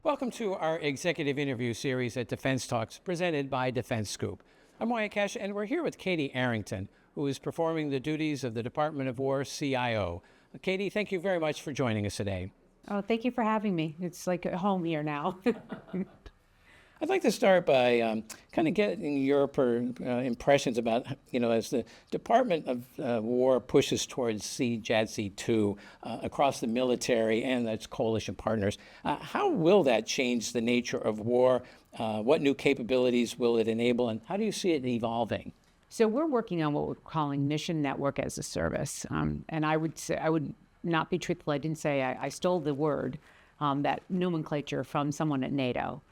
Welcome to our executive interview series at Defense Talks, presented by DefenseScoop. I'm Wyatt Cash, and we're here with Katie Arrington, who is performing the duties of the Department of War CIO. Katie, thank you very much for joining us today. Oh, thank you for having me. It's like a home here now. I'd like to start by kind of getting your impressions about, as the Department of War pushes towards JADC2 across the military and its coalition partners, how will that change the nature of war? What new capabilities will it enable, and how do you see it evolving? So we're working on what we're calling Mission Network as a Service. And I would not be truthful. I didn't say I stole the word, that nomenclature from someone at NATO.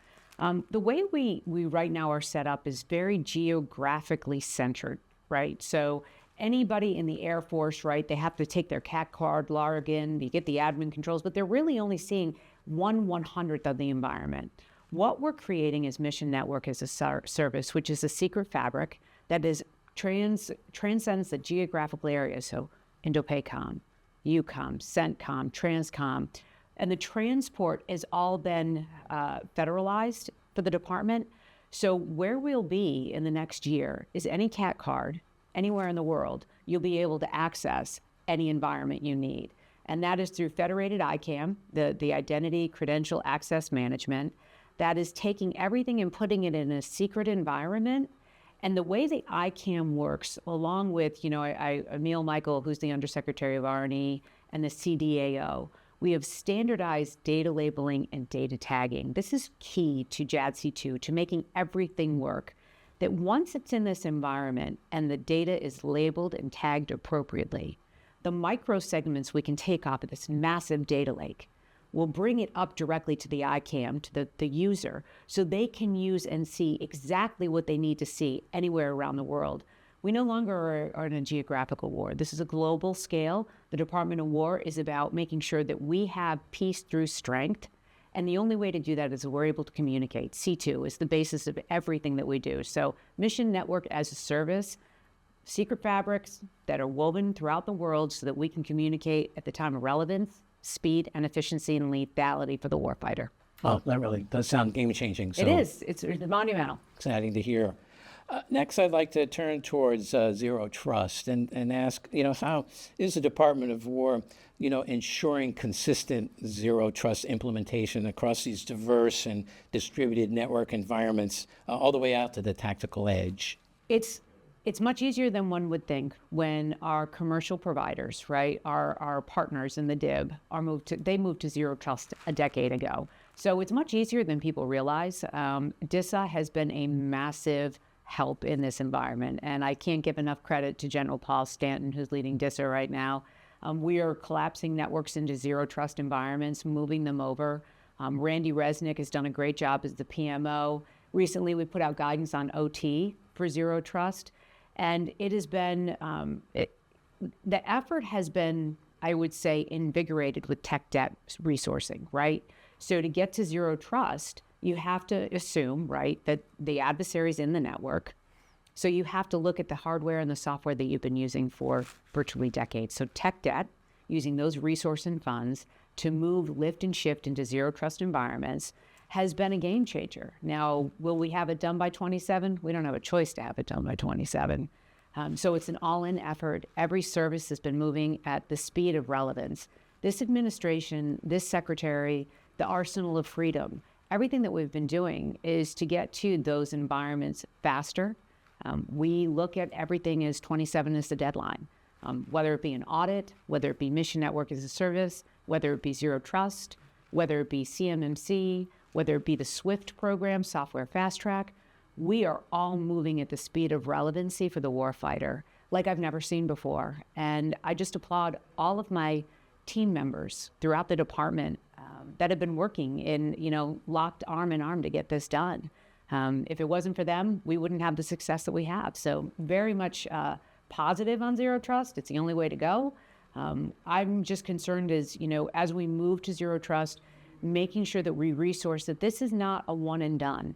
The way we right now are set up is very geographically centered, right? So anybody in the Air Force, right, they have to take their CAT card, log in, you get the admin controls, but they're really only seeing 1/100th of the environment. What we're creating is Mission Network as a Service, which is a secret fabric that is transcends the geographical area. So INDOPACOM, EUCOM, CENTCOM, TRANSCOM. And the transport has all been federalized for the department. So where we'll be in the next year is any CAT card, anywhere in the world, you'll be able to access any environment you need. And that is through federated ICAM, the Identity Credential Access Management, that is taking everything and putting it in a secret environment. And the way the ICAM works, along with, Emil Michael, who's the Undersecretary of R&E, and the CDAO, we have standardized data labeling and data tagging. This is key to JADC2, to making everything work. That once it's in this environment and the data is labeled and tagged appropriately, the micro segments we can take off of this massive data lake will bring it up directly to the ICAM, to the user, so they can use and see exactly what they need to see anywhere around the world. We no longer are in a geographical war. This is a global scale. The Department of War is about making sure that we have peace through strength. And the only way to do that is we're able to communicate. C2 is the basis of everything that we do. So Mission Network as a Service, secret fabrics that are woven throughout the world so that we can communicate at the time of relevance, speed, and efficiency and lethality for the warfighter. Well, that really does sound game-changing. So it is. It's monumental. Exciting to hear. Next, I'd like to turn towards Zero Trust and ask, how is the Department of War, ensuring consistent Zero Trust implementation across these diverse and distributed network environments all the way out to the tactical edge? It's much easier than one would think when our commercial providers, right, our partners in the DIB, they moved to Zero Trust a decade ago. So it's much easier than people realize. DISA has been a massive help in this environment. And I can't give enough credit to General Paul Stanton, who's leading DISA right now. We are collapsing networks into Zero Trust environments, moving them over. Randy Resnick has done a great job as the PMO. Recently, we put out guidance on OT for Zero Trust. And it has been, the effort has been, I would say, invigorated with tech debt resourcing, right? So to get to Zero Trust, you have to assume, right, that the adversary's in the network. So you have to look at the hardware and the software that you've been using for virtually decades. So tech debt, using those resources and funds to move, lift, and shift into Zero Trust environments has been a game changer. Now, will we have it done by 27? We don't have a choice to have it done by 27. So it's an all-in effort. Every service has been moving at the speed of relevance. This administration, this secretary, the arsenal of freedom, everything that we've been doing is to get to those environments faster. We look at everything as 27 is the deadline, whether it be an audit, whether it be Mission Network as a Service, whether it be Zero Trust, whether it be CMMC, whether it be the SWIFT program, Software Fast Track. We are all moving at the speed of relevancy for the warfighter like I've never seen before. And I just applaud all of my team members throughout the department that have been working in, locked arm in arm to get this done. If it wasn't for them, we wouldn't have the success that we have. So very much positive on Zero Trust. It's the only way to go. I'm just concerned as we move to Zero Trust, making sure that we resource that this is not a one and done.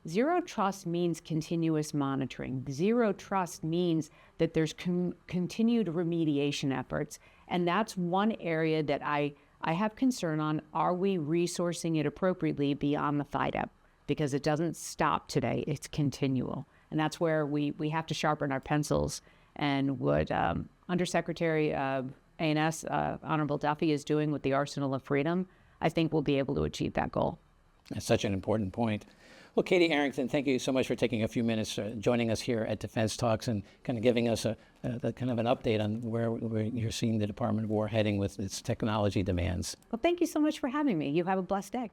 Zero Trust means continuous monitoring. Zero Trust means that there's continued remediation efforts. And that's one area that I I have concern on, are we resourcing it appropriately beyond the FIDEP? Because it doesn't stop today, it's continual. And that's where we have to sharpen our pencils. And what Undersecretary A&S, Honorable Duffy, is doing with the Arsenal of Freedom, I think we'll be able to achieve that goal. That's such an important point. Well, Katie Arrington, thank you so much for taking a few minutes joining us here at Defense Talks and kind of giving us a kind of an update on where you're seeing the Department of War heading with its technology demands. Well, thank you so much for having me. You have a blessed day.